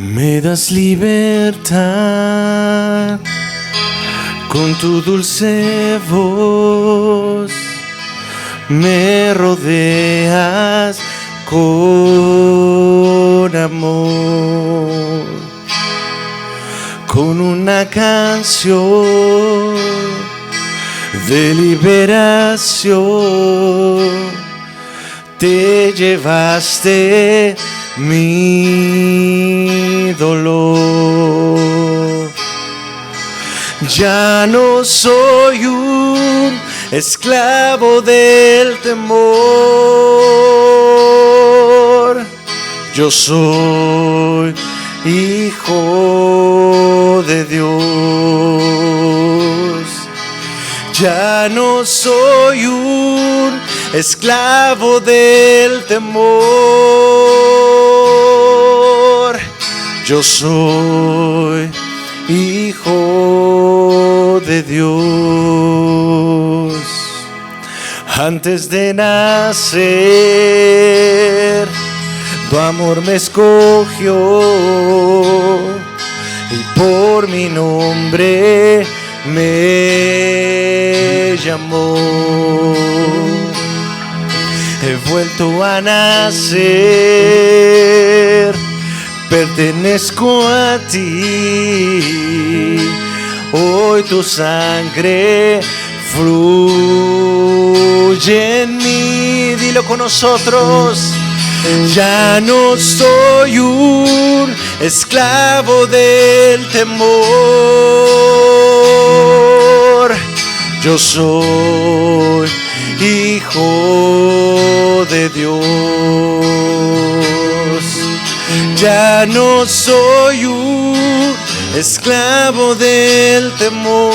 Me das libertad con tu dulce voz, me rodeas con amor, con una canción de liberación. Te llevaste mi dolor. Ya no soy un esclavo del temor. Yo soy hijo de Dios. Ya no soy un esclavo del temor. Yo soy hijo de Dios. Antes de nacer, tu amor me escogió y por mi nombre me llamó. He vuelto a nacer, pertenezco a ti. Hoy tu sangre fluye en mí. Dilo con nosotros. Ya no soy un esclavo del temor. Yo soy hijo de Dios. Ya no soy un esclavo del temor.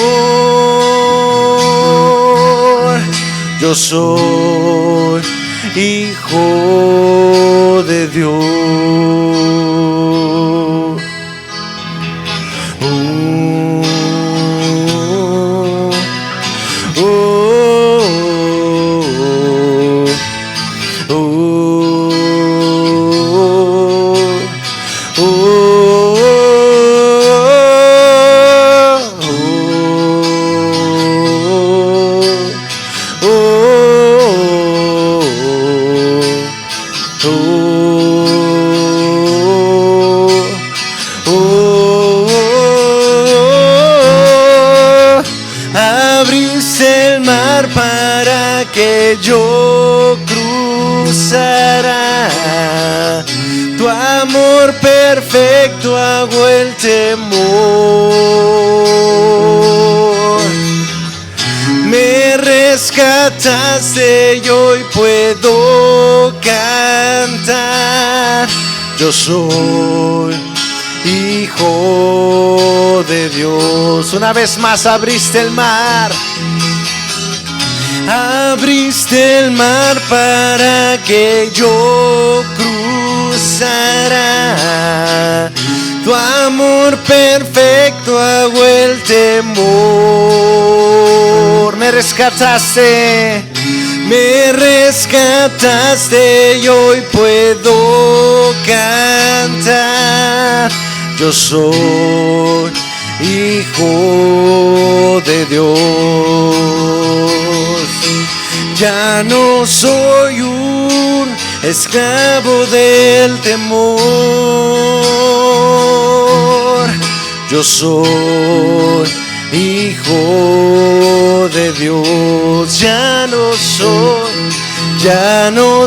Yo soy hijo de Dios. Abriste el mar para que yo cruzara. Tu amor perfecto ahogó el temor. Me rescataste y hoy puedo cantar. Yo soy hijo de Dios. Una vez más, abriste el mar. Abriste el mar para que yo cruzara. Tu amor perfecto ahogó el temor. Me rescataste. Me rescataste y hoy puedo cantar. Yo soy hijo de Dios. Ya no soy un esclavo del temor. Yo soy hijo de Dios. Ya no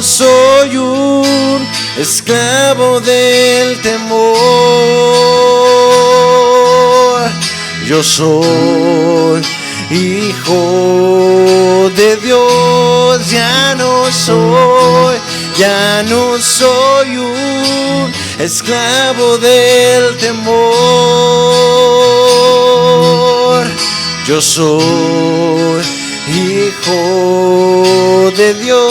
soy un esclavo del temor. Yo soy hijo de Dios. Ya no soy un esclavo del temor. Yo soy hijo de Dios.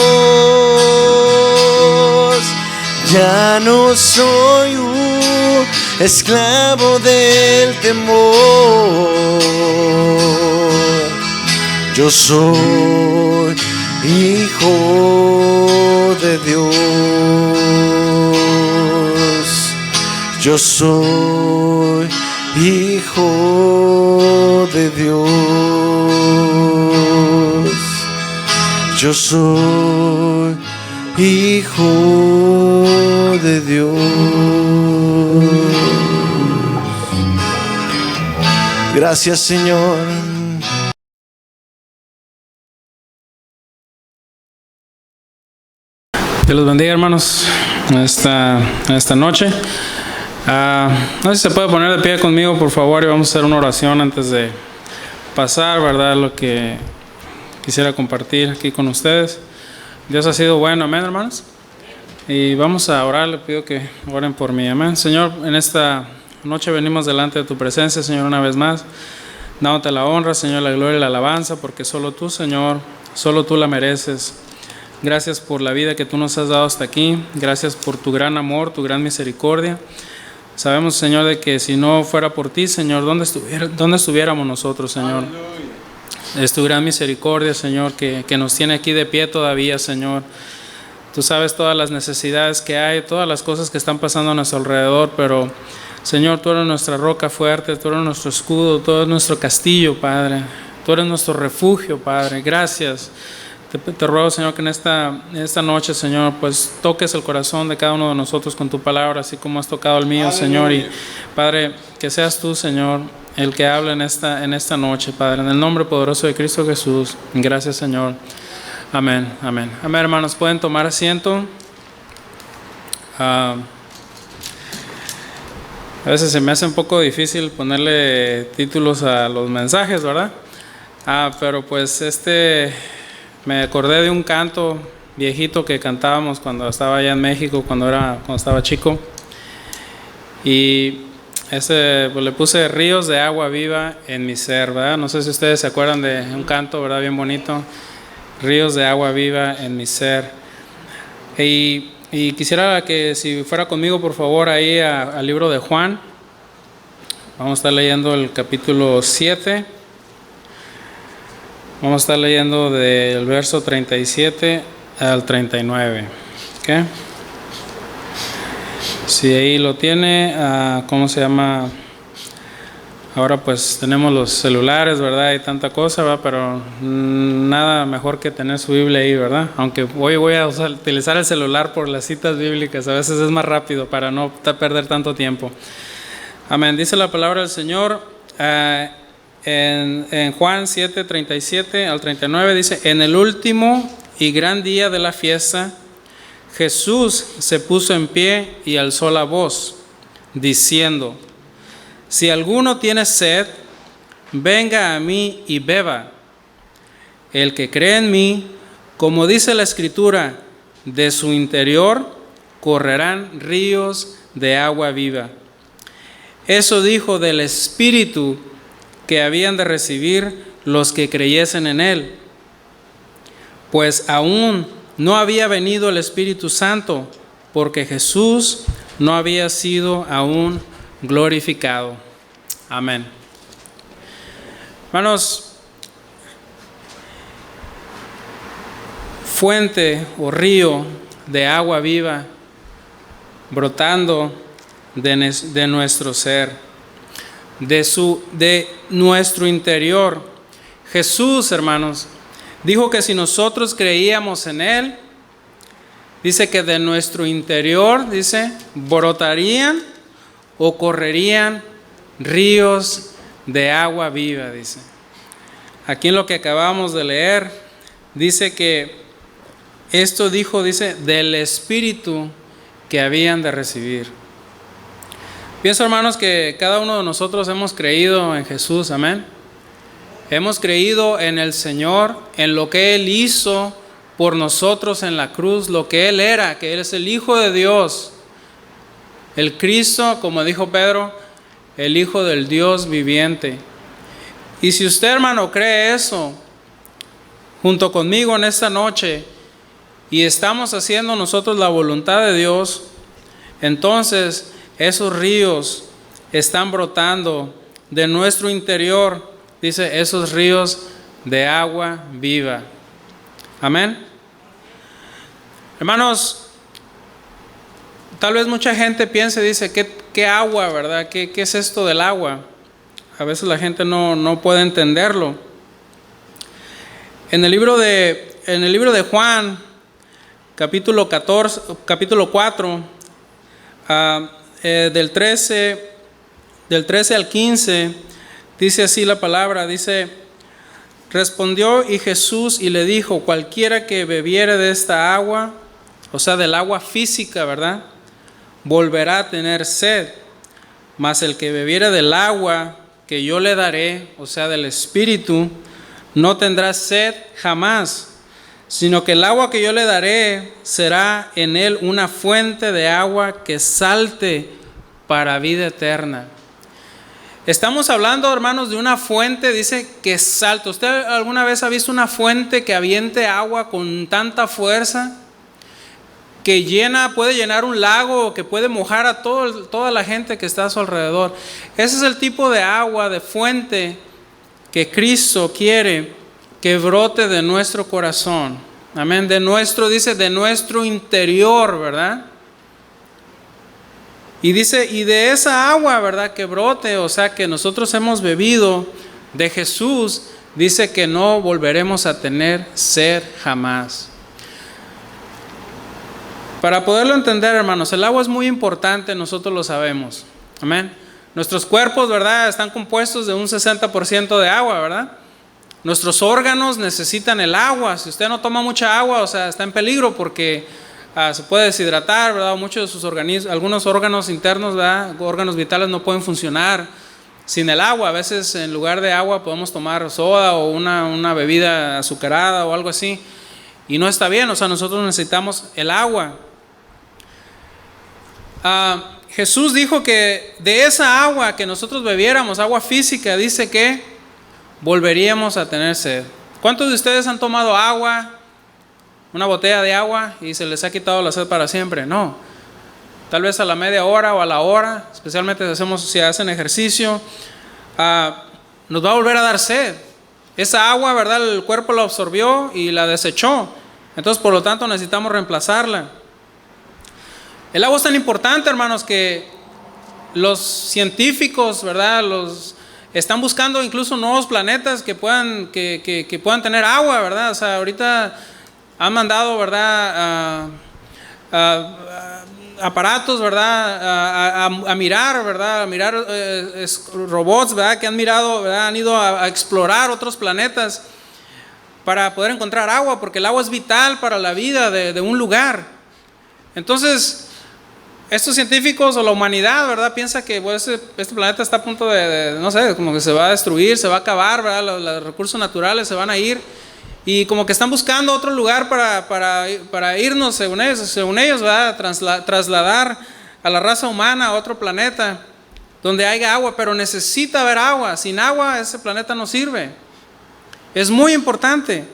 Ya no soy un esclavo del temor. Yo soy hijo de Dios. Yo soy hijo de Dios. Yo soy hijo de Dios. Gracias, Señor. Dios los bendiga, hermanos, esta noche. No sé si se puede poner de pie conmigo, por favor, y vamos a hacer una oración antes de pasar, ¿verdad? Lo que quisiera compartir aquí con ustedes. Dios ha sido bueno, amén, hermanos. Y vamos a orar, le pido que oren por mí, amén. Señor, en esta noche venimos delante de tu presencia, Señor, una vez más, dándote la honra, Señor, la gloria y la alabanza, porque solo tú, Señor, solo tú la mereces. Gracias por la vida que tú nos has dado hasta aquí. Gracias por tu gran amor, tu gran misericordia. Sabemos, Señor, de que si no fuera por ti, Señor, ¿dónde estuviéramos nosotros, Señor? Aleluya. Es tu gran misericordia, Señor, que nos tiene aquí de pie todavía, Señor. Tú sabes todas las necesidades que hay, todas las cosas que están pasando a nuestro alrededor, pero, Señor, tú eres nuestra roca fuerte, tú eres nuestro escudo, tú eres nuestro castillo, Padre. Tú eres nuestro refugio, Padre. Gracias. Te ruego, Señor, que en esta noche, Señor, pues toques el corazón de cada uno de nosotros con tu palabra, así como has tocado el mío, aleluya, Señor. Y, Padre, que seas tú, Señor, el que hable en esta noche, Padre. En el nombre poderoso de Cristo Jesús. Gracias, Señor. Amén, amén. Amén, hermanos. Pueden tomar asiento. A veces se me hace un poco difícil ponerle títulos a los mensajes, ¿verdad? Pero pues me acordé de un canto viejito que cantábamos cuando estaba allá en México, cuando estaba chico. Y pues le puse ríos de agua viva en mi ser, ¿verdad? No sé si ustedes se acuerdan de un canto, ¿verdad? Bien bonito. Ríos de agua viva en mi ser. Y quisiera que si fuera conmigo, por favor, ahí al libro de Juan. Vamos a estar leyendo el capítulo 7. Vamos a estar leyendo del verso 37 al 39. ¿Okay? Si ahí lo tiene, ¿cómo se llama? Ahora pues tenemos los celulares, ¿verdad? Y tanta cosa, ¿verdad? Pero nada mejor que tener su Biblia ahí, ¿verdad? Aunque hoy voy a utilizar el celular por las citas bíblicas, a veces es más rápido para no perder tanto tiempo. Amén. Dice la palabra del Señor en Juan 7, 37 al 39, dice: en el último y gran día de la fiesta, Jesús se puso en pie y alzó la voz, diciendo: si alguno tiene sed, venga a mí y beba. El que cree en mí, como dice la Escritura, de su interior correrán ríos de agua viva. Eso dijo del Espíritu que habían de recibir los que creyesen en él, pues aún no había venido el Espíritu Santo, porque Jesús no había sido aún glorificado. Amén. Hermanos, fuente o río de agua viva brotando de nuestro ser, de nuestro interior. Jesús, hermanos, dijo que si nosotros creíamos en él, dice que de nuestro interior, dice, brotarían o correrían ríos de agua viva, dice. Aquí en lo que acabamos de leer, dice que esto dijo, dice, del Espíritu que habían de recibir. Pienso, hermanos, que cada uno de nosotros hemos creído en Jesús, amén. Hemos creído en el Señor, en lo que Él hizo por nosotros en la cruz, lo que Él era, que Él es el Hijo de Dios, el Cristo, como dijo Pedro, el Hijo del Dios viviente. Y si usted, hermano, cree eso, junto conmigo en esta noche, y estamos haciendo nosotros la voluntad de Dios, entonces esos ríos están brotando de nuestro interior, dice, esos ríos de agua viva. Amén. Hermanos, tal vez mucha gente piense, dice, ¿qué agua, verdad? ¿Qué es esto del agua? A veces la gente no puede entenderlo. En el libro de Juan, capítulo 4, del 13 al 15, dice así la palabra, dice: respondió y Jesús y le dijo: cualquiera que bebiere de esta agua, o sea, del agua física, ¿verdad?, volverá a tener sed, mas el que bebiere del agua que yo le daré, o sea, del Espíritu, no tendrá sed jamás, sino que el agua que yo le daré será en él una fuente de agua que salte para vida eterna. Estamos hablando, hermanos, de una fuente, dice que salta. ¿Usted alguna vez ha visto una fuente que aviente agua con tanta fuerza, que puede llenar un lago, que puede mojar a toda la gente que está a su alrededor? Ese es el tipo de agua, de fuente, que Cristo quiere que brote de nuestro corazón. Amén. De nuestro interior, ¿verdad? Y dice, y de esa agua, ¿verdad?, que brote, o sea, que nosotros hemos bebido de Jesús, dice que no volveremos a tener sed jamás. Para poderlo entender, hermanos, el agua es muy importante, nosotros lo sabemos. Amén. Nuestros cuerpos, ¿verdad?, están compuestos de un 60% de agua, ¿verdad? Nuestros órganos necesitan el agua. Si usted no toma mucha agua, o sea, está en peligro porque se puede deshidratar, ¿verdad? Muchos de sus algunos órganos internos, ¿verdad?, órganos vitales no pueden funcionar sin el agua. A veces en lugar de agua podemos tomar soda o una bebida azucarada o algo así, y no está bien. O sea, nosotros necesitamos el agua. Jesús dijo que de esa agua que nosotros bebiéramos, agua física, dice que volveríamos a tener sed. ¿Cuántos de ustedes han tomado agua, una botella de agua, y se les ha quitado la sed para siempre? No. Tal vez a la media hora o a la hora, especialmente si hacen ejercicio, nos va a volver a dar sed. Esa agua, ¿verdad?, el cuerpo la absorbió y la desechó. Entonces, por lo tanto, necesitamos reemplazarla. El agua es tan importante, hermanos, que los científicos, ¿verdad?, están buscando incluso nuevos planetas que puedan tener agua, ¿verdad? O sea, ahorita han mandado, ¿verdad?, aparatos, ¿verdad?, a mirar, ¿verdad?, robots, ¿verdad?, que han mirado, ¿verdad?, han ido a explorar otros planetas para poder encontrar agua, porque el agua es vital para la vida de un lugar. Entonces, estos científicos o la humanidad, ¿verdad?, piensa que este planeta está a punto de, no sé, como que se va a destruir, se va a acabar, ¿verdad?, los recursos naturales se van a ir, y como que están buscando otro lugar para irnos, según ellos, ¿verdad?, trasladar a la raza humana a otro planeta donde haya agua, pero necesita haber agua. Sin agua ese planeta no sirve. Es muy importante.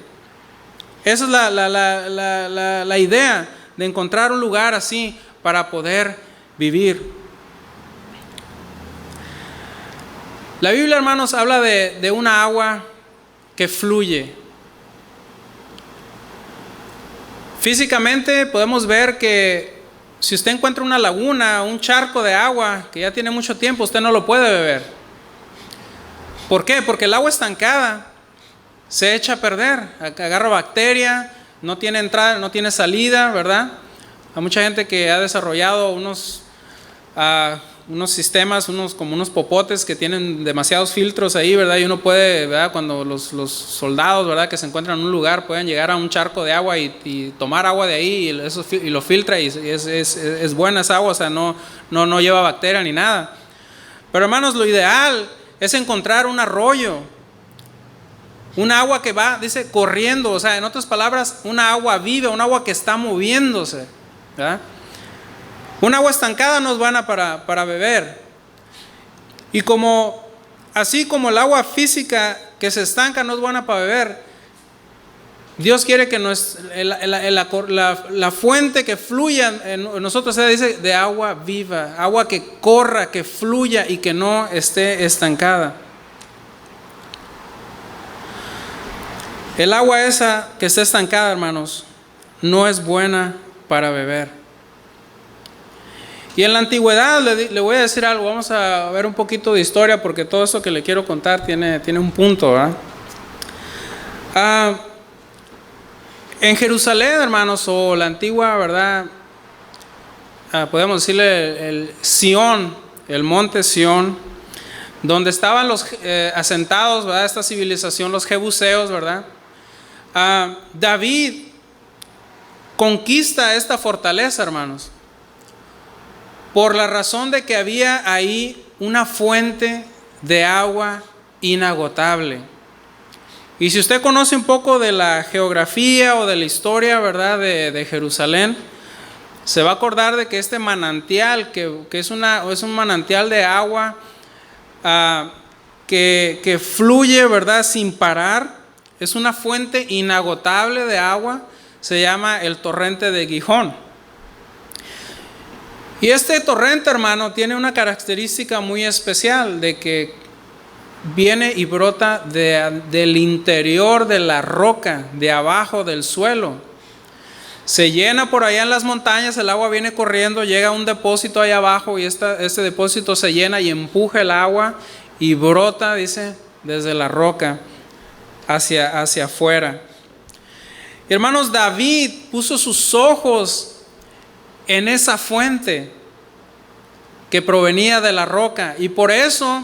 Esa es la idea de encontrar un lugar así para poder vivir. La Biblia, hermanos, habla de una agua que fluye. Físicamente podemos ver que si usted encuentra una laguna, un charco de agua que ya tiene mucho tiempo, usted no lo puede beber. ¿Por qué? Porque el agua estancada se echa a perder, agarra bacteria, no tiene entrada, no tiene salida, ¿verdad? Hay mucha gente que ha desarrollado unos sistemas, como unos popotes que tienen demasiados filtros ahí, ¿verdad? Y uno puede, ¿verdad?, cuando los soldados, ¿verdad?, que se encuentran en un lugar, pueden llegar a un charco de agua y tomar agua de ahí y lo filtra, y es buena esa agua, o sea, no lleva bacteria ni nada. Pero, hermanos, lo ideal es encontrar un arroyo, un agua que va, dice, corriendo, o sea, en otras palabras, una agua viva, un agua que está moviéndose, ¿verdad? Un agua estancada no es buena para beber. Y así como el agua física que se estanca no es buena para beber, Dios quiere que la fuente que fluya en nosotros sea, dice, de agua viva, agua que corra, que fluya y que no esté estancada. El agua esa que está estancada, hermanos, no es buena para beber. Y en la antigüedad, le voy a decir algo, vamos a ver un poquito de historia, porque todo esto que le quiero contar tiene un punto, ¿verdad? En Jerusalén, hermanos, o la antigua, ¿verdad? Podemos decirle el Sión, el monte Sión, donde estaban los asentados, ¿verdad? Esta civilización, los jebuseos, ¿verdad? David conquista esta fortaleza, hermanos, por la razón de que había ahí una fuente de agua inagotable. Y si usted conoce un poco de la geografía o de la historia, ¿verdad?, de Jerusalén, se va a acordar de que este manantial, que es un manantial de agua que fluye, ¿verdad?, sin parar, es una fuente inagotable de agua, se llama el torrente de Gihón. Y este torrente, hermano, tiene una característica muy especial, de que viene y brota del interior de la roca, de abajo del suelo. Se llena por allá en las montañas, el agua viene corriendo, llega a un depósito ahí abajo y este depósito se llena y empuja el agua y brota, dice, desde la roca hacia afuera. Y hermanos, David puso sus ojos en esa fuente que provenía de la roca, y por eso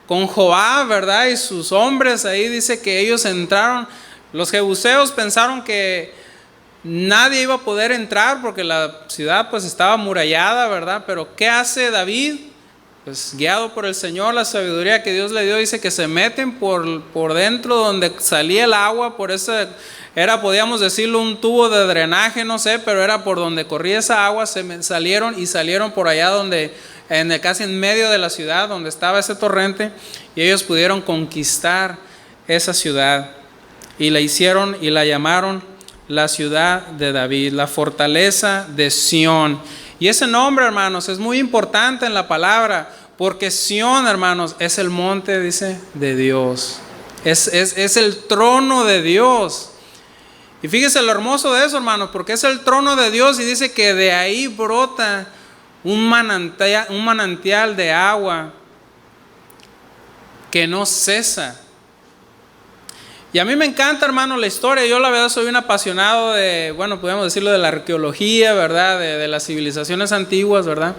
con Joab, ¿verdad?, y sus hombres ahí, dice que ellos entraron. Los jebuseos pensaron que nadie iba a poder entrar porque la ciudad pues estaba amurallada, ¿verdad? Pero ¿qué hace David? Pues guiado por el Señor, la sabiduría que Dios le dio, dice que se meten por dentro donde salía el agua, por ese era, podíamos decirlo, un tubo de drenaje, no sé, pero era por donde corría esa agua. Salieron por allá casi en medio de la ciudad donde estaba ese torrente, y ellos pudieron conquistar esa ciudad y la hicieron y la llamaron la ciudad de David, la fortaleza de Sión. Y ese nombre, hermanos, es muy importante en la palabra, porque Sión, hermanos, es el monte, dice, de Dios, es el trono de Dios. Y fíjese lo hermoso de eso, hermanos, porque es el trono de Dios, y dice que de ahí brota un manantial de agua que no cesa. Y a mí me encanta, hermano, la historia. Yo la verdad soy un apasionado de, bueno, podemos decirlo, de la arqueología, ¿verdad?, de las civilizaciones antiguas, ¿verdad?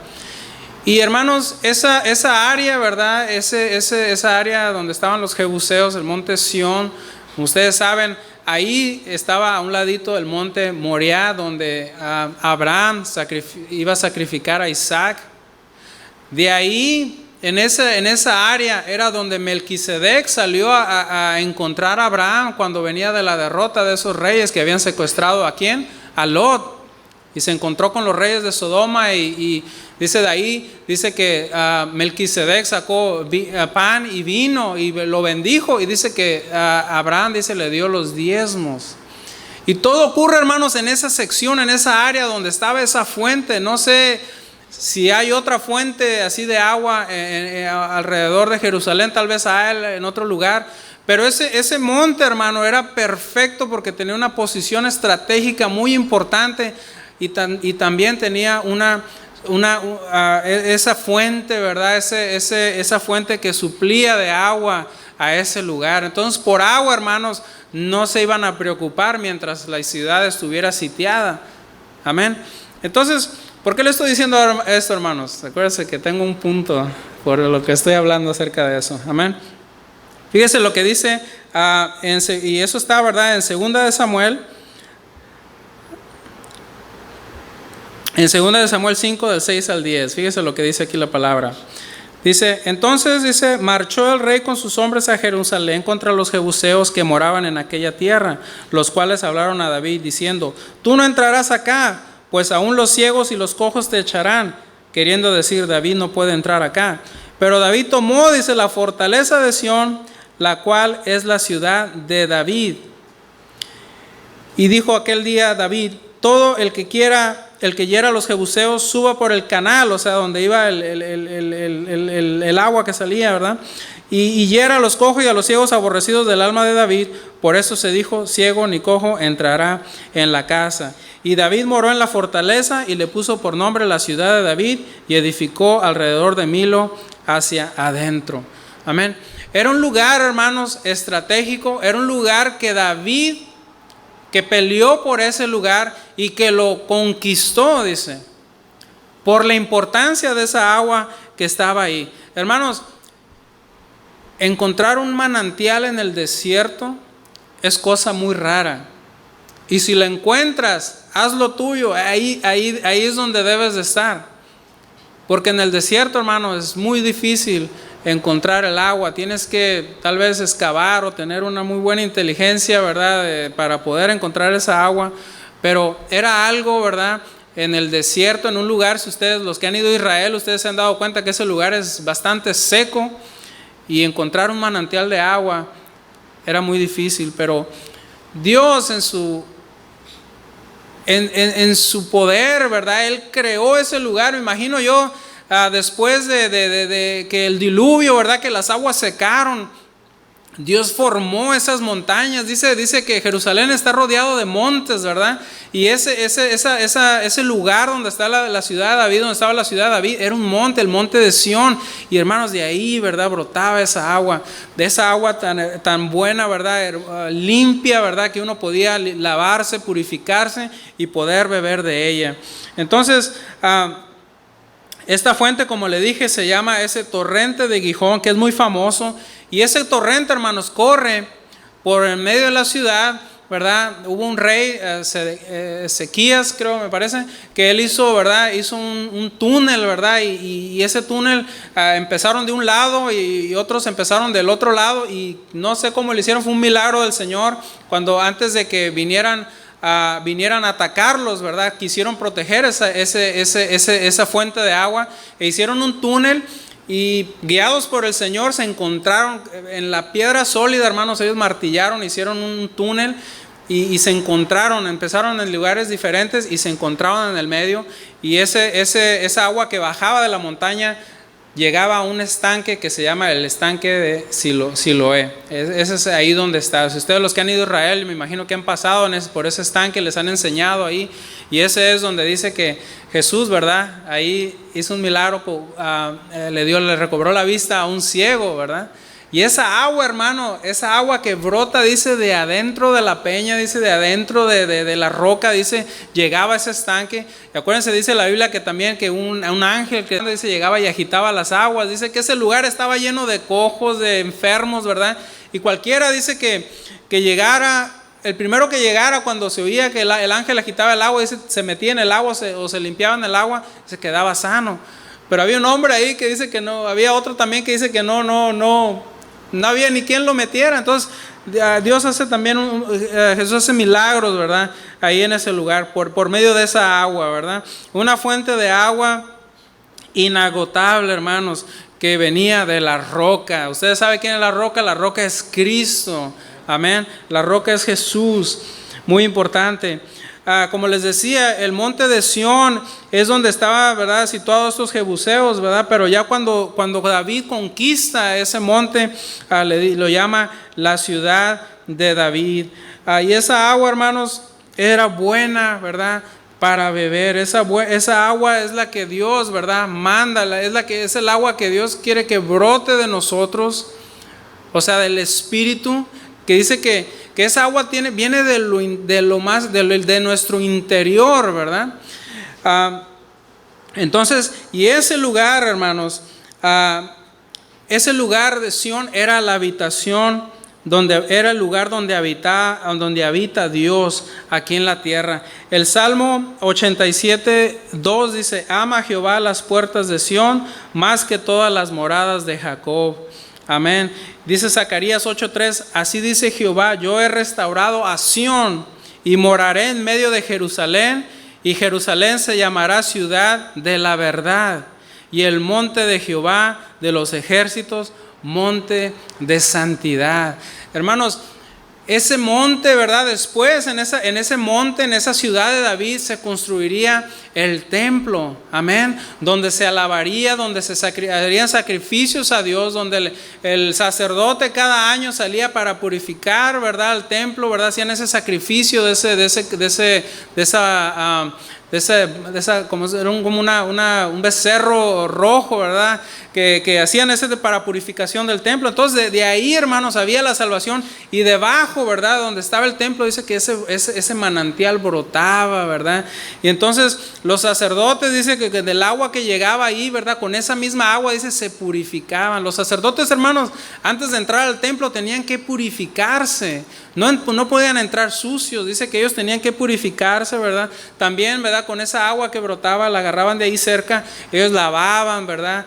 Y hermanos, esa área, ¿verdad?, esa área donde estaban los jebuseos, el monte Sión, como ustedes saben, ahí estaba a un ladito el monte Moriah, donde Abraham iba a sacrificar a Isaac. De ahí, en esa área, era donde Melquisedec salió a encontrar a Abraham cuando venía de la derrota de esos reyes que habían secuestrado ¿a quién? A Lot. Y se encontró con los reyes de Sodoma, y dice de ahí, dice que Melquisedec sacó pan y vino y lo bendijo, y dice que Abraham, dice, le dio los diezmos. Y todo ocurre, hermanos, en esa sección, en esa área donde estaba esa fuente. No sé si hay otra fuente así de agua alrededor de Jerusalén, tal vez hay en otro lugar. Pero ese monte, hermano, era perfecto porque tenía una posición estratégica muy importante, y también tenía esa fuente, ¿verdad? Esa fuente que suplía de agua a ese lugar. Entonces, por agua, hermanos, no se iban a preocupar mientras la ciudad estuviera sitiada. Amén. Entonces, ¿por qué le estoy diciendo esto, hermanos? Acuérdense que tengo un punto por lo que estoy hablando acerca de eso. Amén. Fíjese lo que dice, y eso está, ¿verdad?, en 2 de Samuel. En 2 de Samuel 5, del 6 al 10. Fíjese lo que dice aquí la palabra. Dice, entonces, dice, marchó el rey con sus hombres a Jerusalén contra los jebuseos que moraban en aquella tierra, los cuales hablaron a David diciendo, tú no entrarás acá, pues aún los ciegos y los cojos te echarán. Queriendo decir, David no puede entrar acá. Pero David tomó, dice, la fortaleza de Sión, la cual es la ciudad de David. Y dijo aquel día David, todo el que hiera a los jebuseos suba por el canal, o sea, donde iba el agua que salía, ¿verdad? y hiera a los cojos y a los ciegos aborrecidos del alma de David. Por eso se dijo: ciego ni cojo entrará en la casa. Y David moró en la fortaleza y le puso por nombre la ciudad de David, y edificó alrededor de Milo hacia adentro. Amén. Era un lugar, hermanos, estratégico. Era un lugar que David, que peleó por ese lugar y que lo conquistó, dice, por la importancia de esa agua que estaba ahí. Hermanos, encontrar un manantial en el desierto es cosa muy rara. Y si lo encuentras, haz lo tuyo. Ahí es donde debes de estar. Porque en el desierto, hermano, es muy difícil encontrar el agua. Tienes que tal vez excavar o tener una muy buena inteligencia, ¿verdad? Para poder encontrar esa agua. Pero era algo, ¿verdad? En el desierto, en un lugar, si ustedes, los que han ido a Israel, ustedes se han dado cuenta que ese lugar es bastante seco, y encontrar un manantial de agua era muy difícil. Pero Dios en su poder, ¿verdad? Él creó ese lugar. Me imagino yo, después de que el diluvio, ¿verdad? Que las aguas secaron, Dios formó esas montañas. Dice que Jerusalén está rodeado de montes, ¿verdad? Y ese lugar donde está la ciudad de David, donde estaba la ciudad de David, era un monte, el monte de Sión. Y hermanos, de ahí, ¿verdad? Brotaba esa agua, de esa agua tan buena, ¿verdad? Limpia, ¿verdad? Que uno podía lavarse, purificarse y poder beber de ella. Entonces, esta fuente, como le dije, se llama ese torrente de Gihón, que es muy famoso. Y ese torrente, hermanos, corre por el medio de la ciudad, ¿verdad? Hubo un rey, Ezequías, creo, me parece, que él hizo, ¿verdad? Hizo un túnel, ¿verdad? Y ese túnel empezaron de un lado y otros empezaron del otro lado. Y no sé cómo lo hicieron, fue un milagro del Señor. Cuando antes de que vinieran a atacarlos, ¿verdad? Quisieron proteger esa fuente de agua, e hicieron un túnel. Y guiados por el Señor se encontraron en la piedra sólida, hermanos. Ellos martillaron, hicieron un túnel y se encontraron. Empezaron en lugares diferentes y se encontraron en el medio. Y esa agua que bajaba de la montaña llegaba a un estanque que se llama el estanque de Siloé. Ese es ahí donde está. Si ustedes, los que han ido a Israel, me imagino que han pasado por ese estanque, les han enseñado ahí. Y ese es donde dice que Jesús, ¿verdad? Ahí hizo un milagro, le recobró la vista a un ciego, ¿verdad? Y esa agua, hermano, esa agua que brota, dice, de adentro de la peña, dice, de adentro de la roca, dice, llegaba a ese estanque. Y acuérdense, dice la Biblia que también que un ángel que dice llegaba y agitaba las aguas. Dice que ese lugar estaba lleno de cojos, de enfermos, ¿verdad? Y cualquiera, dice, que llegara, el primero que llegara, cuando se oía que el ángel agitaba el agua, dice, se metía en el agua o se limpiaba en el agua, se quedaba sano. Pero había un hombre ahí que dice que no, había otro también que dice que no había ni quien lo metiera. Entonces Dios hace también, Jesús hace milagros, ¿verdad? Ahí en ese lugar, por medio de esa agua, ¿verdad? Una fuente de agua inagotable, hermanos, que venía de la roca. Ustedes saben quién es la roca. La roca es Cristo, amén. La roca es Jesús, muy importante. Como les decía, el monte de Sión es donde estaba, ¿verdad?, situados estos jebuseos, ¿verdad? Pero ya cuando David conquista ese monte, lo llama la ciudad de David. Y esa agua, hermanos, era buena, ¿verdad?, para beber. Esa agua es la que Dios, ¿verdad?, manda, es el agua que Dios quiere que brote de nosotros, o sea, del Espíritu, que dice que esa agua viene de nuestro interior, ¿verdad? Entonces, y ese lugar, hermanos, ese lugar de Sión era la habitación, era el lugar donde habita Dios aquí en la tierra. El Salmo 87:2 dice: ama a Jehová las puertas de Sión más que todas las moradas de Jacob. Amén. Dice Zacarías 8:3: así dice Jehová, yo he restaurado a Sión y moraré en medio de Jerusalén, y Jerusalén se llamará ciudad de la verdad, y el monte de Jehová de los ejércitos, monte de santidad. Hermanos, ese monte, ¿verdad? Después en ese monte, en esa ciudad de David, se construiría el templo, amén, donde se alabaría, donde se harían sacrificios a Dios, donde el sacerdote cada año salía para purificar, ¿verdad? El templo, ¿verdad? Hacían ese sacrificio de esa como era un becerro rojo, ¿verdad? Que hacían ese para purificación del templo. Entonces de ahí, hermanos, había la salvación, y debajo, ¿verdad? Donde estaba el templo, dice que ese manantial brotaba, ¿verdad? Y entonces los sacerdotes, dice que del agua que llegaba ahí, ¿verdad? Con esa misma agua, dice, se purificaban. Los sacerdotes, hermanos, antes de entrar al templo tenían que purificarse. No podían entrar sucios, dice que ellos tenían que purificarse, ¿verdad? También, ¿verdad? Con esa agua que brotaba, la agarraban de ahí cerca, ellos lavaban, ¿verdad?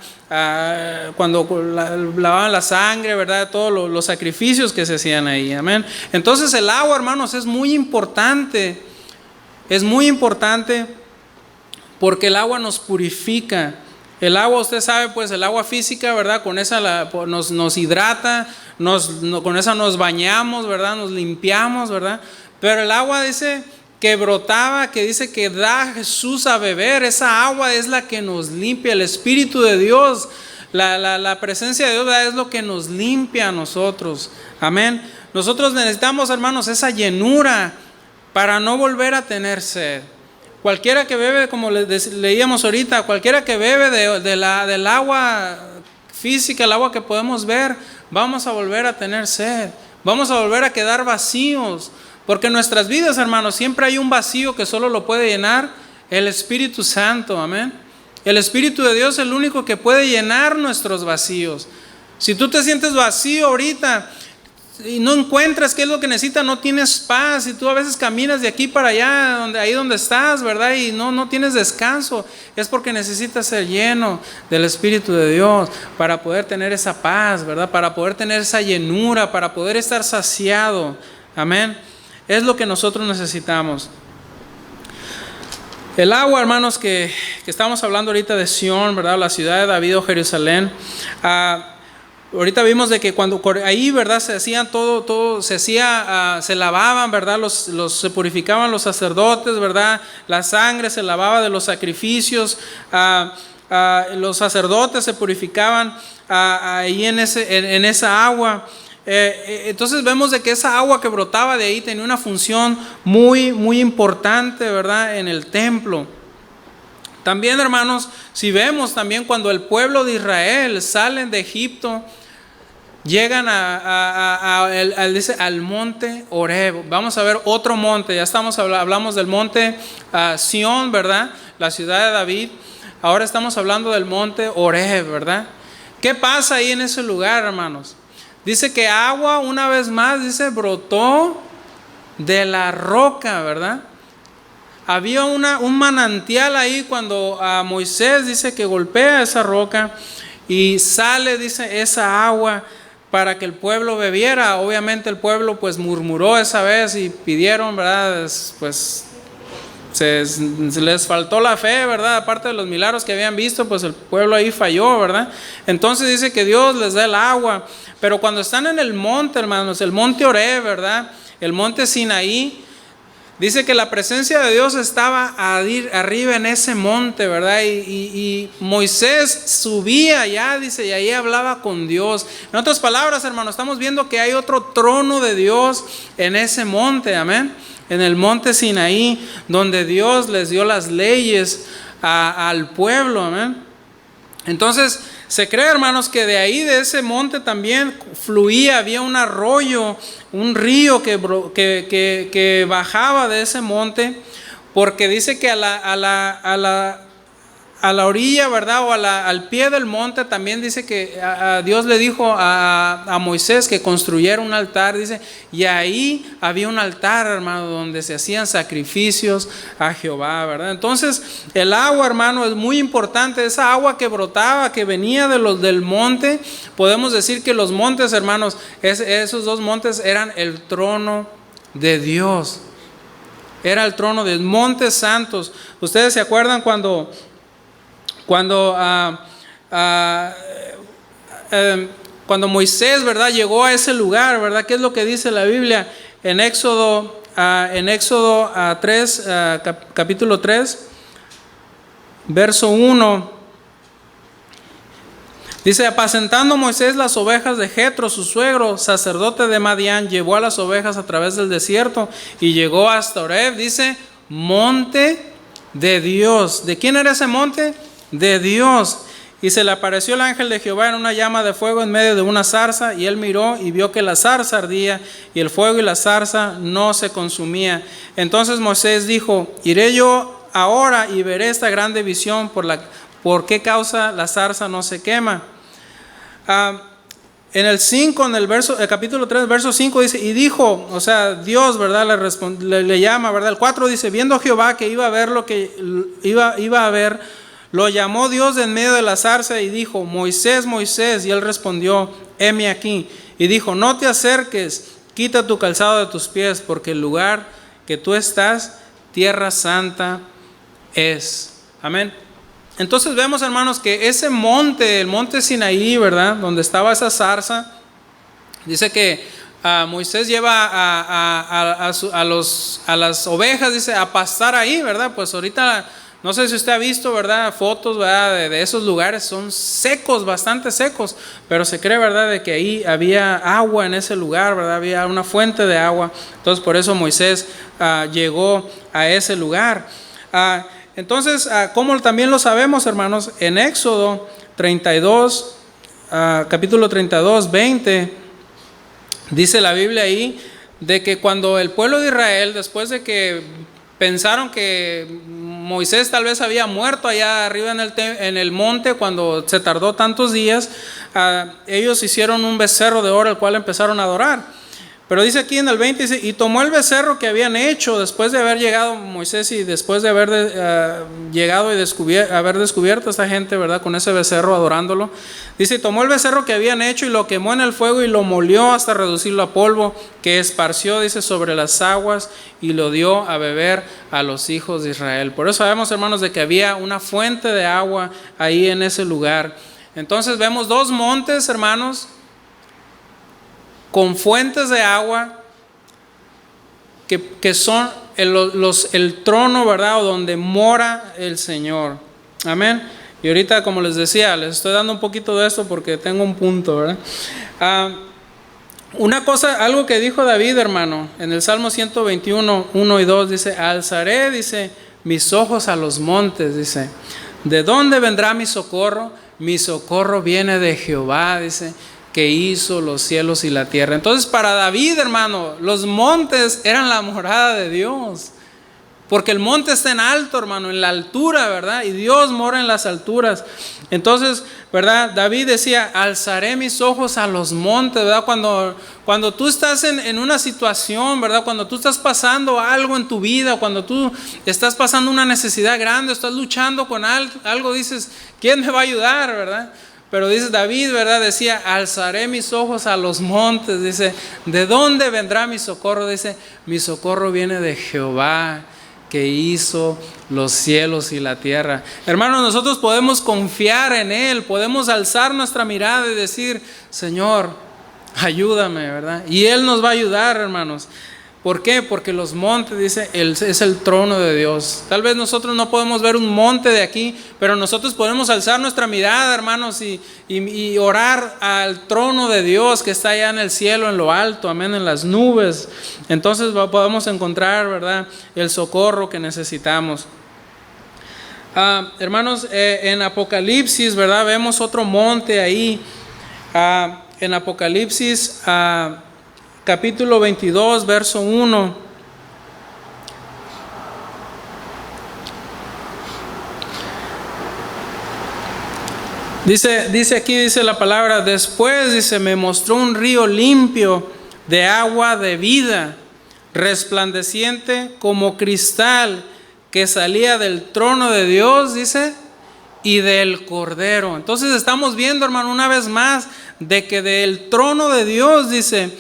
Cuando lavaban la sangre, ¿verdad? Todos los sacrificios que se hacían ahí, amén. Entonces el agua, hermanos, es muy importante porque el agua nos purifica. El agua, usted sabe, pues el agua física, ¿verdad? Con esa nos hidrata, con esa nos bañamos, ¿verdad? Nos limpiamos, ¿verdad? Pero el agua dice que brotaba, que dice que da Jesús a beber, esa agua es la que nos limpia. El Espíritu de Dios, la presencia de Dios, ¿verdad? Es lo que nos limpia a nosotros, amén. Nosotros necesitamos, hermanos, esa llenura para no volver a tener sed. Cualquiera que bebe, como leíamos ahorita, cualquiera que bebe del agua física, el agua que podemos ver, vamos a volver a tener sed, vamos a volver a quedar vacíos, porque en nuestras vidas, hermanos, siempre hay un vacío que solo lo puede llenar el Espíritu Santo, amén. El Espíritu de Dios es el único que puede llenar nuestros vacíos. Si tú te sientes vacío ahorita y no encuentras qué es lo que necesitas, no tienes paz, y tú a veces caminas de aquí para allá, ahí donde estás, ¿verdad? Y no tienes descanso, es porque necesitas ser lleno del Espíritu de Dios para poder tener esa paz, ¿verdad? Para poder tener esa llenura, para poder estar saciado, amén. Es lo que nosotros necesitamos. El agua, hermanos, que estamos hablando ahorita de Sión, ¿verdad? La ciudad de David o Jerusalén. Ahorita vimos de que cuando ahí, ¿verdad? Se hacían todo se lavaban, ¿verdad? Se purificaban los sacerdotes, ¿verdad? La sangre se lavaba de los sacrificios. Los sacerdotes se purificaban ahí en esa agua. Entonces vemos de que esa agua que brotaba de ahí tenía una función muy, muy importante, ¿verdad? En el templo. También, hermanos, si vemos también cuando el pueblo de Israel salen de Egipto, llegan al monte Horeb. Vamos a ver otro monte. Ya hablamos del monte Sión, ¿verdad? La ciudad de David. Ahora estamos hablando del monte Horeb, ¿verdad? ¿Qué pasa ahí en ese lugar, hermanos? Dice que agua, una vez más, dice, brotó de la roca, ¿verdad? Había un manantial ahí cuando Moisés dice que golpea esa roca y sale, dice, esa agua para que el pueblo bebiera. Obviamente el pueblo pues murmuró esa vez y pidieron, ¿verdad? Pues se les faltó la fe, ¿verdad? Aparte de los milagros que habían visto, pues el pueblo ahí falló, ¿verdad? Entonces dice que Dios les da el agua. Pero cuando están en el monte, hermanos, el monte Horeb, ¿verdad? El monte Sinaí, dice que la presencia de Dios estaba arriba en ese monte, ¿verdad? Y Moisés subía allá, dice, y ahí hablaba con Dios. En otras palabras, hermanos, estamos viendo que hay otro trono de Dios en ese monte, amén. En el monte Sinaí, donde Dios les dio las leyes al pueblo, amén. Entonces, se cree, hermanos, que de ahí, de ese monte también fluía, había un arroyo, un río que bajaba de ese monte, porque dice que a la orilla, ¿verdad? O al pie del monte también dice que Dios le dijo a Moisés que construyera un altar, dice, y ahí había un altar, hermano, donde se hacían sacrificios a Jehová, ¿verdad? Entonces el agua, hermano, es muy importante. Esa agua que brotaba, que venía del monte, podemos decir que los montes, hermanos, esos dos montes eran el trono de Dios. Era el trono de montes santos. Ustedes se acuerdan cuando Moisés, ¿verdad?, llegó a ese lugar, ¿verdad? ¿Qué es lo que dice la Biblia? en Éxodo 3, capítulo 3, verso 1. Dice: apacentando Moisés las ovejas de Jetro, su suegro, sacerdote de Madián, llevó a las ovejas a través del desierto y llegó hasta Horeb, dice, monte de Dios. ¿De quién era ese monte? De Dios. Y se le apareció el ángel de Jehová en una llama de fuego en medio de una zarza, y él miró y vio que la zarza ardía, y el fuego y la zarza no se consumía. Entonces Moisés dijo: iré yo ahora y veré esta grande visión, por qué causa la zarza no se quema. En el 5, en el capítulo 3, verso 5 dice, y dijo, o sea, Dios, ¿verdad? Le llama, ¿verdad? El 4 dice: viendo Jehová que iba a ver lo que iba a ver, lo llamó Dios de en medio de la zarza y dijo: Moisés, Moisés. Y él respondió: heme aquí. Y dijo: no te acerques, quita tu calzado de tus pies, porque el lugar que tú estás, tierra santa es. Amén. Entonces vemos, hermanos, que ese monte, el monte Sinaí, ¿verdad? Donde estaba esa zarza, dice que Moisés lleva a las ovejas, dice, a pastar ahí, ¿verdad? Pues ahorita, no sé si usted ha visto, ¿verdad? Fotos, ¿verdad? De esos lugares, son secos, bastante secos, pero se cree, ¿verdad? De que ahí había agua en ese lugar, ¿verdad? Había una fuente de agua. Entonces por eso Moisés llegó a ese lugar. Entonces, como también lo sabemos, hermanos, en Éxodo 32, capítulo 32, 20, dice la Biblia ahí, de que cuando el pueblo de Israel, después de que pensaron que Moisés tal vez había muerto allá arriba en el monte cuando se tardó tantos días, ellos hicieron un becerro de oro, el cual empezaron a adorar. Pero dice aquí en el 20, dice, y tomó el becerro que habían hecho después de haber llegado Moisés y después de haber llegado y haber descubierto a esta gente, ¿verdad? Con ese becerro adorándolo. Dice, y tomó el becerro que habían hecho y lo quemó en el fuego y lo molió hasta reducirlo a polvo, que esparció, dice, sobre las aguas y lo dio a beber a los hijos de Israel. Por eso sabemos, hermanos, de que había una fuente de agua ahí en ese lugar. Entonces vemos dos montes, hermanos, con fuentes de agua que son el trono, ¿verdad? O donde mora el Señor. Amén. Y ahorita, como les decía, les estoy dando un poquito de esto porque tengo un punto, ¿verdad? Una cosa, algo que dijo David, hermano, en el Salmo 121, 1 y 2, dice, alzaré, dice, mis ojos a los montes, dice, ¿de dónde vendrá mi socorro? Mi socorro viene de Jehová, dice, que hizo los cielos y la tierra. Entonces para David, hermano, los montes eran la morada de Dios, porque el monte está en alto, hermano, en la altura, ¿verdad? Y Dios mora en las alturas. Entonces, ¿verdad? David decía, alzaré mis ojos a los montes, ¿verdad? Cuando tú estás en una situación, ¿verdad? Cuando tú estás pasando algo en tu vida, cuando tú estás pasando una necesidad grande, estás luchando con algo, dices, ¿quién me va a ayudar, verdad? Pero dice David, ¿verdad? Decía, alzaré mis ojos a los montes. Dice, ¿de dónde vendrá mi socorro? Dice, mi socorro viene de Jehová, que hizo los cielos y la tierra. Hermanos, nosotros podemos confiar en Él, podemos alzar nuestra mirada y decir, Señor, ayúdame, ¿verdad? Y Él nos va a ayudar, hermanos. ¿Por qué? Porque los montes, dice, es el trono de Dios. Tal vez nosotros no podemos ver un monte de aquí, pero nosotros podemos alzar nuestra mirada, hermanos, y orar al trono de Dios que está allá en el cielo, en lo alto, amén, en las nubes. Entonces podemos encontrar, ¿verdad?, el socorro que necesitamos. Hermanos, en Apocalipsis, ¿verdad?, vemos otro monte ahí. En Apocalipsis, capítulo 22, verso 1. Dice aquí, dice la palabra, después, dice, me mostró un río limpio de agua de vida, resplandeciente como cristal, que salía del trono de Dios, dice, y del Cordero. Entonces estamos viendo, hermano, una vez más, de que del trono de Dios, dice,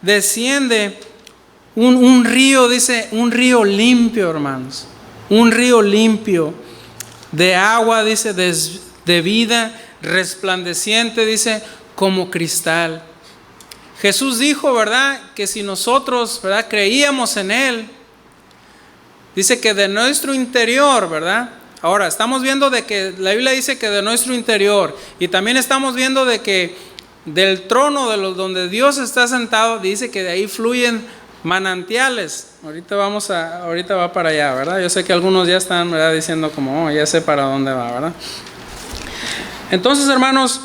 desciende un río, dice, un río limpio, hermanos, un río limpio de agua, dice, de vida, resplandeciente, dice, como cristal. Jesús dijo, ¿verdad?, que si nosotros, ¿verdad?, creíamos en Él, dice que de nuestro interior, ¿verdad? Ahora, estamos viendo de que la Biblia dice que de nuestro interior, y también estamos viendo de que del trono donde Dios está sentado, dice que de ahí fluyen manantiales. Ahorita va para allá, ¿verdad? Yo sé que algunos ya están, ¿verdad?, diciendo como, oh, ya sé para dónde va, ¿verdad? Entonces, hermanos,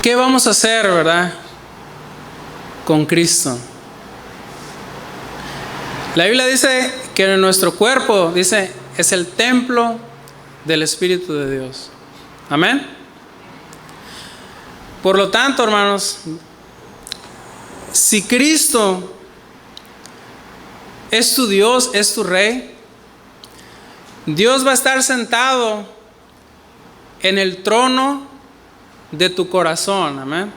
¿qué vamos a hacer, verdad, con Cristo? La Biblia dice que nuestro cuerpo, dice, es el templo del Espíritu de Dios. Amén. Por lo tanto, hermanos, si Cristo es tu Dios, es tu Rey, Dios va a estar sentado en el trono de tu corazón. Amén.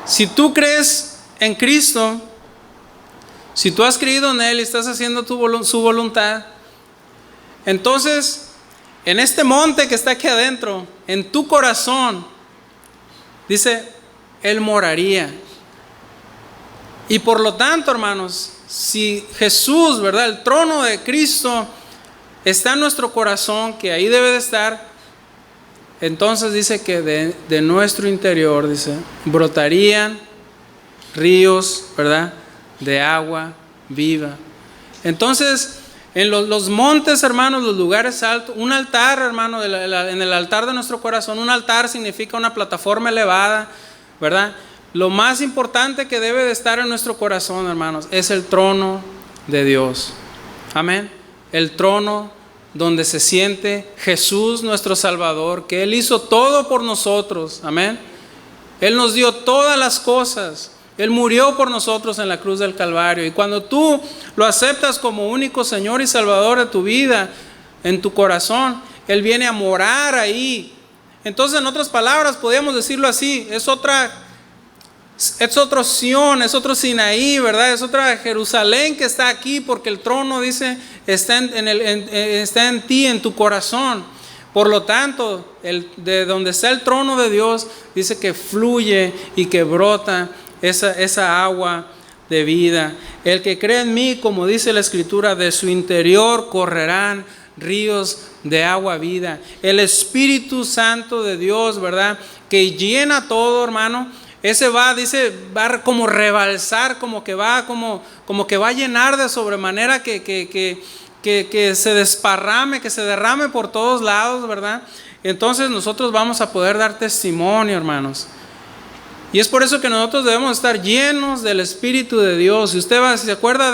Si tú crees en Cristo, si tú has creído en Él y estás haciendo su voluntad, entonces en este monte que está aquí adentro, en tu corazón, dice, Él moraría. Y por lo tanto, hermanos, si Jesús, ¿verdad?, el trono de Cristo está en nuestro corazón, que ahí debe de estar, entonces dice que de nuestro interior, dice, brotarían ríos, ¿verdad?, de agua viva. Entonces, en los montes, hermanos, los lugares altos, un altar, hermano, en el altar de nuestro corazón, un altar significa una plataforma elevada, ¿verdad? Lo más importante que debe de estar en nuestro corazón, hermanos, es el trono de Dios. Amén. El trono donde se siente Jesús nuestro Salvador, que Él hizo todo por nosotros. Amén. Él nos dio todas las cosas. Él murió por nosotros en la cruz del Calvario. Y cuando tú lo aceptas como único Señor y Salvador de tu vida, en tu corazón, Él viene a morar ahí. Entonces, en otras palabras, podríamos decirlo así, es otro Sión, es otro Sinaí, ¿verdad? Es otra Jerusalén que está aquí, porque el trono, dice, está en ti, en tu corazón. Por lo tanto, de donde está el trono de Dios, dice que fluye y que brota esa agua de vida. El que cree en mí, como dice la Escritura, de su interior correrán ríos de agua vida. El Espíritu Santo de Dios, ¿verdad?, que llena todo, hermano. Ese va como rebalsar, como que va a llenar de sobremanera que se desparrame, que se derrame por todos lados, ¿verdad? Entonces nosotros vamos a poder dar testimonio, hermanos. Y es por eso que nosotros debemos estar llenos del Espíritu de Dios. Si usted se acuerda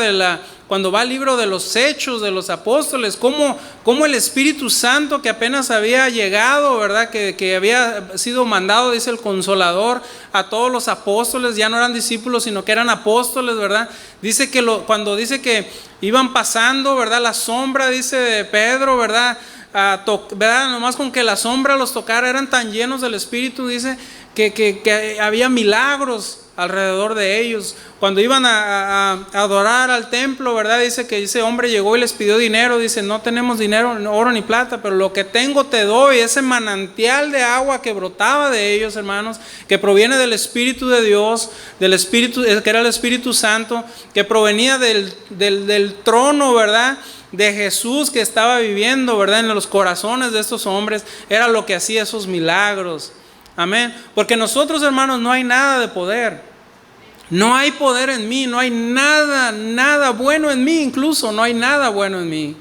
cuando va al libro de los Hechos de los Apóstoles, cómo el Espíritu Santo que apenas había llegado, ¿verdad?, que había sido mandado, dice el Consolador, a todos los apóstoles, ya no eran discípulos, sino que eran apóstoles, ¿verdad? Dice que cuando dice que iban pasando, ¿verdad?, la sombra, dice, de Pedro, ¿verdad?, ¿verdad?, nomás con que la sombra los tocara, eran tan llenos del Espíritu, dice, que había milagros alrededor de ellos. Cuando iban a adorar al templo, ¿verdad?, dice que ese hombre llegó y les pidió dinero. Dice, no tenemos dinero, oro ni plata, pero lo que tengo te doy. Ese manantial de agua que brotaba de ellos, hermanos, que proviene del Espíritu de Dios, del Espíritu, que era el Espíritu Santo, que provenía del trono, ¿verdad?, de Jesús, que estaba viviendo, ¿verdad?, en los corazones de estos hombres. Era lo que hacía esos milagros. Amén. Porque nosotros, hermanos, no hay nada de poder. No hay poder en mí, no hay nada bueno en mí, incluso no hay nada bueno en mí.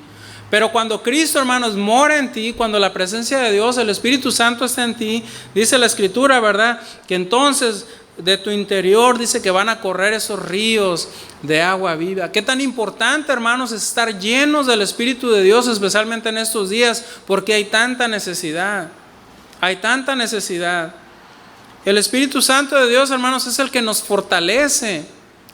Pero cuando Cristo, hermanos, mora en ti, cuando la presencia de Dios, el Espíritu Santo está en ti, dice la Escritura, ¿verdad?, que entonces de tu interior, dice, que van a correr esos ríos de agua viva. Qué tan importante, hermanos, es estar llenos del Espíritu de Dios, especialmente en estos días, porque hay tanta necesidad. Hay tanta necesidad. El Espíritu Santo de Dios, hermanos, es el que nos fortalece.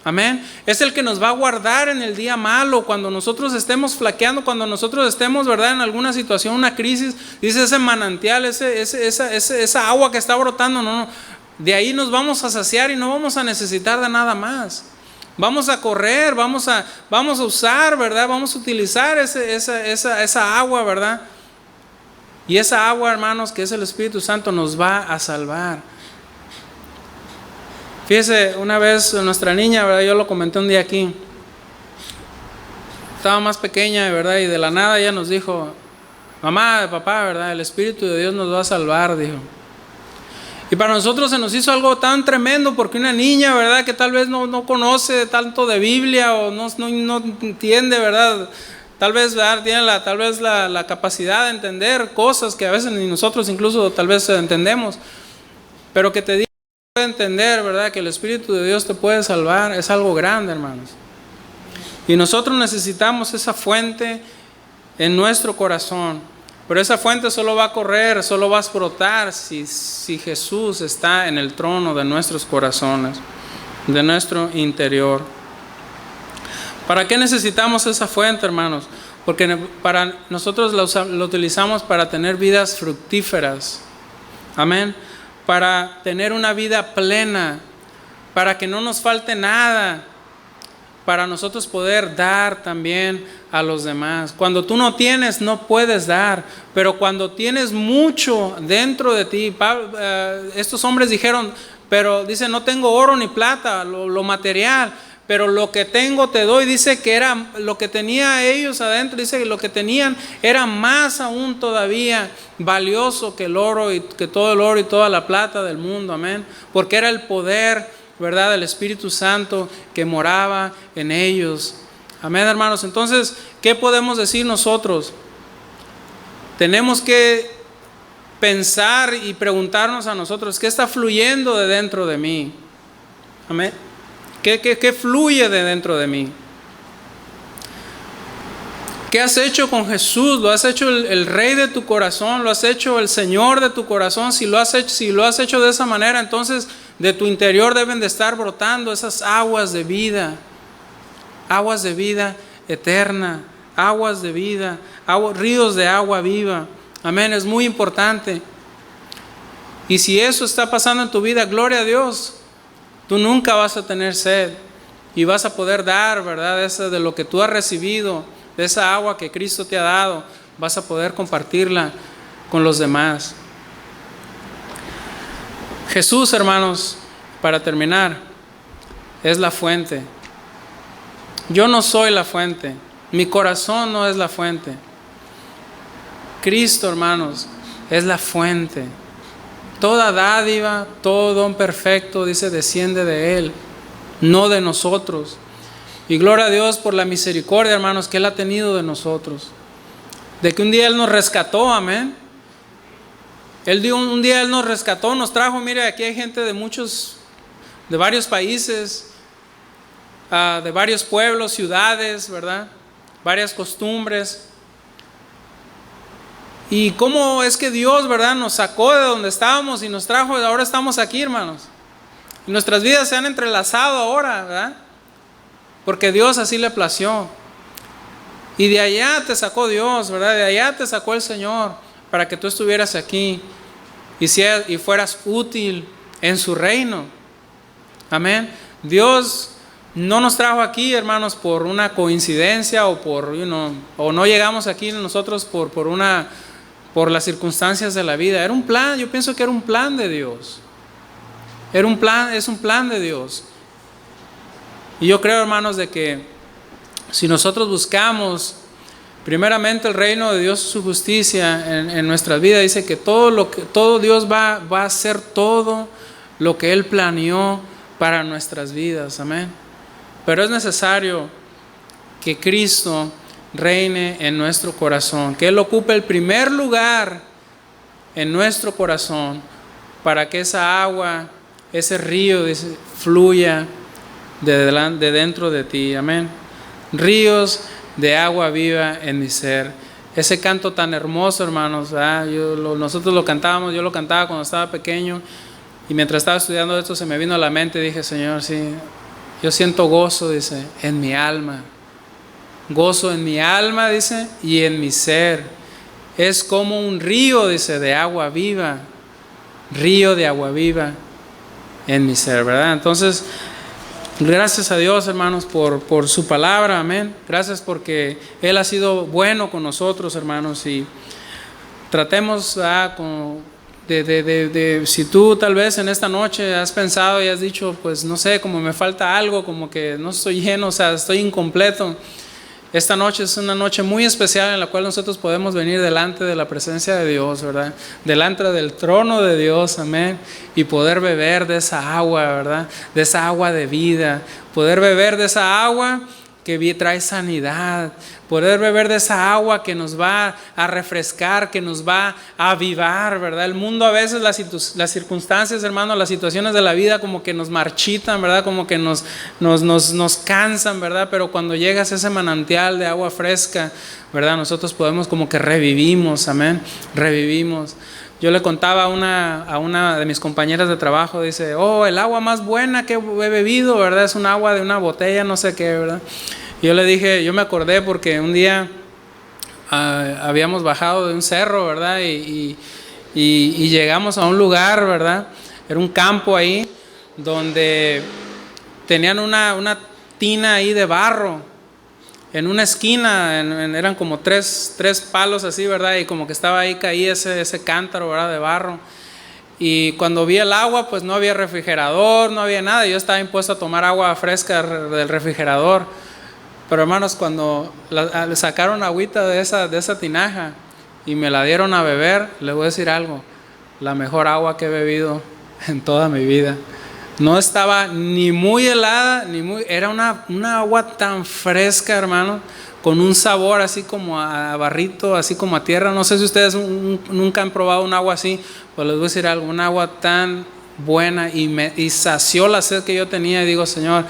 Amén. Es el que nos va a guardar en el día malo, cuando nosotros estemos flaqueando, cuando nosotros estemos, ¿verdad?, en alguna situación, una crisis. Dice, ese manantial, esa agua que está brotando, no, de ahí nos vamos a saciar y no vamos a necesitar de nada más. Vamos a correr, vamos a usar, ¿verdad?, vamos a utilizar esa agua, ¿verdad? Y esa agua, hermanos, que es el Espíritu Santo, nos va a salvar. Fíjese, una vez nuestra niña, ¿verdad? Yo lo comenté un día aquí. Estaba más pequeña, ¿verdad? Y de la nada ella nos dijo: mamá, papá, ¿verdad? El Espíritu de Dios nos va a salvar, dijo. Y para nosotros se nos hizo algo tan tremendo, porque una niña, ¿verdad? Que tal vez no conoce tanto de Biblia o no entiende, ¿verdad? Tal vez, ¿verdad? Tiene la capacidad de entender cosas que a veces ni nosotros incluso tal vez entendemos. Pero que te diga, puede entender, ¿verdad? Que el Espíritu de Dios te puede salvar, es algo grande, hermanos. Y nosotros necesitamos esa fuente en nuestro corazón. Pero esa fuente solo va a correr, solo va a brotar si Jesús está en el trono de nuestros corazones, de nuestro interior. ¿Para qué necesitamos esa fuente, hermanos? Porque nosotros lo utilizamos para tener vidas fructíferas. Amén. Para tener una vida plena, para que no nos falte nada, para nosotros poder dar también a los demás. Cuando tú no tienes, no puedes dar, pero cuando tienes mucho dentro de ti, estos hombres dijeron, pero dice, no tengo oro ni plata, lo material, pero lo que tengo te doy. Dice que era lo que tenía ellos adentro, dice que lo que tenían era más aún todavía valioso que el oro, y que todo el oro y toda la plata del mundo, amén, porque era el poder, ¿verdad?, del Espíritu Santo que moraba en ellos. Amén, hermanos. Entonces, ¿qué podemos decir nosotros? Tenemos que pensar y preguntarnos a nosotros, ¿qué está fluyendo de dentro de mí? Amén. ¿Qué fluye de dentro de mí? ¿Qué has hecho con Jesús? ¿Lo has hecho el Rey de tu corazón? ¿Lo has hecho el Señor de tu corazón? Si lo has hecho de esa manera, entonces de tu interior deben de estar brotando esas aguas de vida eterna, aguas de vida, ríos de agua viva. Amén, es muy importante. Y si eso está pasando en tu vida, gloria a Dios. Tú nunca vas a tener sed y vas a poder dar, ¿verdad?, de lo que tú has recibido, de esa agua que Cristo te ha dado, vas a poder compartirla con los demás. Jesús, hermanos, para terminar, es la fuente. Yo no soy la fuente, mi corazón no es la fuente. Cristo, hermanos, es la fuente. Toda dádiva, todo don perfecto, dice, desciende de Él, no de nosotros. Y gloria a Dios por la misericordia, hermanos, que Él ha tenido de nosotros. De que un día Él nos rescató, amén. Un día Él nos rescató, nos trajo. Mire, aquí hay gente de varios países, de varios pueblos, ciudades, ¿verdad? Varias costumbres. Y cómo es que Dios, ¿verdad?, nos sacó de donde estábamos y nos trajo, y ahora estamos aquí, hermanos. Y nuestras vidas se han entrelazado ahora, ¿verdad? Porque Dios así le plació. Y de allá te sacó Dios, ¿verdad? De allá te sacó el Señor para que tú estuvieras aquí y fueras útil en su reino. Amén. Dios no nos trajo aquí, hermanos, por una coincidencia o o no llegamos aquí nosotros por las circunstancias de la vida. Era un plan, yo pienso que era un plan de Dios. Es un plan de Dios. Y yo creo, hermanos, de que si nosotros buscamos primeramente el reino de Dios y su justicia en nuestras vidas, dice que todo Dios va a hacer todo lo que Él planeó para nuestras vidas. Amén. Pero es necesario que Cristo reine en nuestro corazón, que Él ocupe el primer lugar en nuestro corazón, para que esa agua, ese río fluya de dentro de ti. Amén. Ríos de agua viva en mi ser. Ese canto tan hermoso, hermanos, nosotros lo cantábamos, yo lo cantaba cuando estaba pequeño, y mientras estaba estudiando esto se me vino a la mente y dije, Señor, sí, yo siento gozo, dice, en mi alma. Gozo en mi alma, dice, y en mi ser. Es como un río, dice, de agua viva. Río de agua viva en mi ser, ¿verdad? Entonces, gracias a Dios, hermanos, por su palabra, amén. Gracias porque Él ha sido bueno con nosotros, hermanos. Y tratemos si tú tal vez en esta noche has pensado y has dicho, pues no sé, como me falta algo, como que no estoy lleno, o sea, estoy incompleto. Esta noche es una noche muy especial en la cual nosotros podemos venir delante de la presencia de Dios, ¿verdad? Delante del trono de Dios, amén. Y poder beber de esa agua, ¿verdad? De esa agua de vida. Poder beber de esa agua que trae sanidad. Poder beber de esa agua que nos va a refrescar, que nos va a avivar, ¿verdad? El mundo a veces, las circunstancias, hermano, las situaciones de la vida como que nos marchitan, ¿verdad? Como que nos cansan, ¿verdad? Pero cuando llegas a ese manantial de agua fresca, ¿verdad? Nosotros podemos como que revivimos, amén, revivimos. Yo le contaba a una de mis compañeras de trabajo, dice, el agua más buena que he bebido, ¿verdad? Es un agua de una botella, no sé qué, ¿verdad? Y yo le dije, yo me acordé porque un día habíamos bajado de un cerro, ¿verdad? Y llegamos a un lugar, ¿verdad? Era un campo ahí donde tenían una tina ahí de barro. En una esquina eran como tres palos así, ¿verdad? Y como que estaba ahí, caía ese cántaro, ¿verdad? De barro. Y cuando vi el agua, pues no había refrigerador, no había nada. Yo estaba impuesto a tomar agua fresca del refrigerador. Pero hermanos, cuando le sacaron agüita de esa tinaja y me la dieron a beber, les voy a decir algo, la mejor agua que he bebido en toda mi vida. No estaba ni muy helada, era una agua tan fresca, hermano, con un sabor así como a barrito, así como a tierra. No sé si ustedes nunca han probado un agua así, pues les voy a decir algo, un agua tan buena y sació la sed que yo tenía. Y digo, Señor,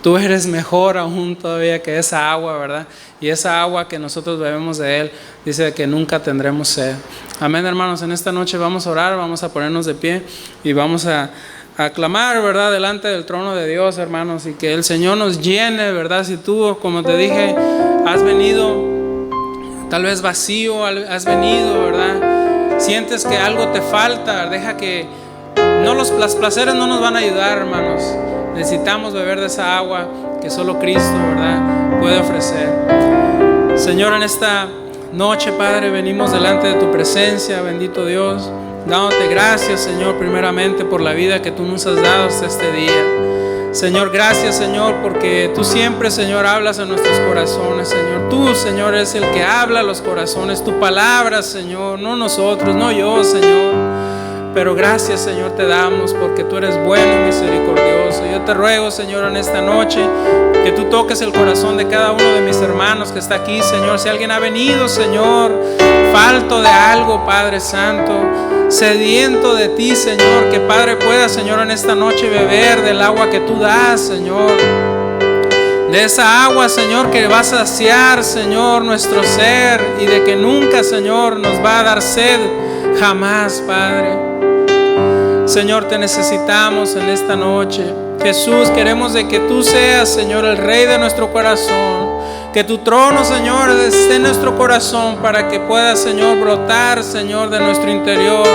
tú eres mejor aún todavía que esa agua, ¿verdad? Y esa agua que nosotros bebemos de Él, dice que nunca tendremos sed. Amén, hermanos. En esta noche vamos a orar, vamos a ponernos de pie y vamos a clamar, ¿verdad? Delante del trono de Dios, hermanos, y que el Señor nos llene, ¿verdad? Si tú, como te dije, has venido tal vez vacío, has venido, ¿verdad? Sientes que algo te falta, deja que los placeres no nos van a ayudar, hermanos. Necesitamos beber de esa agua que solo Cristo, ¿verdad?, puede ofrecer. Señor, en esta noche, Padre, venimos delante de tu presencia, bendito Dios, dándote gracias, Señor, primeramente por la vida que tú nos has dado hasta este día. Señor, gracias, Señor, porque tú siempre, Señor, hablas a nuestros corazones, Señor. Tú, Señor, eres el que habla a los corazones, tu palabra, Señor, no nosotros, no yo, Señor. Pero gracias, Señor, te damos porque tú eres bueno y misericordioso. Yo te ruego, Señor, en esta noche que tú toques el corazón de cada uno de mis hermanos que está aquí, Señor. Si alguien ha venido, Señor, falto de algo, Padre Santo, sediento de ti, Señor, que Padre pueda, Señor, en esta noche beber del agua que tú das, Señor. De esa agua, Señor, que va a saciar, Señor, nuestro ser y de que nunca, Señor, nos va a dar sed jamás, Padre. Señor, te necesitamos en esta noche. Jesús, queremos de que tú seas, Señor, el Rey de nuestro corazón. Que tu trono, Señor, esté en nuestro corazón para que pueda, Señor, brotar, Señor, de nuestro interior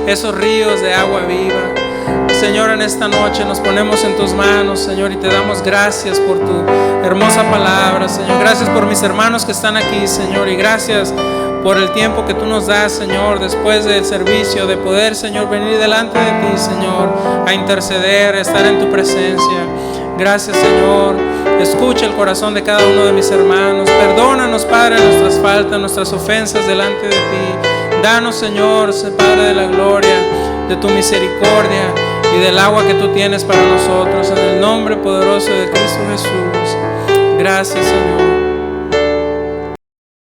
esos ríos de agua viva. Señor, en esta noche nos ponemos en tus manos, Señor, y te damos gracias por tu hermosa palabra, Señor. Gracias por mis hermanos que están aquí, Señor, y gracias por el tiempo que tú nos das, Señor, después del servicio, de poder, Señor, venir delante de ti, Señor, a interceder, a estar en tu presencia. Gracias, Señor. Escucha el corazón de cada uno de mis hermanos. Perdónanos, Padre, nuestras faltas, nuestras ofensas delante de ti. Danos, Señor, Padre de la gloria, de tu misericordia y del agua que tú tienes para nosotros. En el nombre poderoso de Cristo Jesús. Gracias, Señor.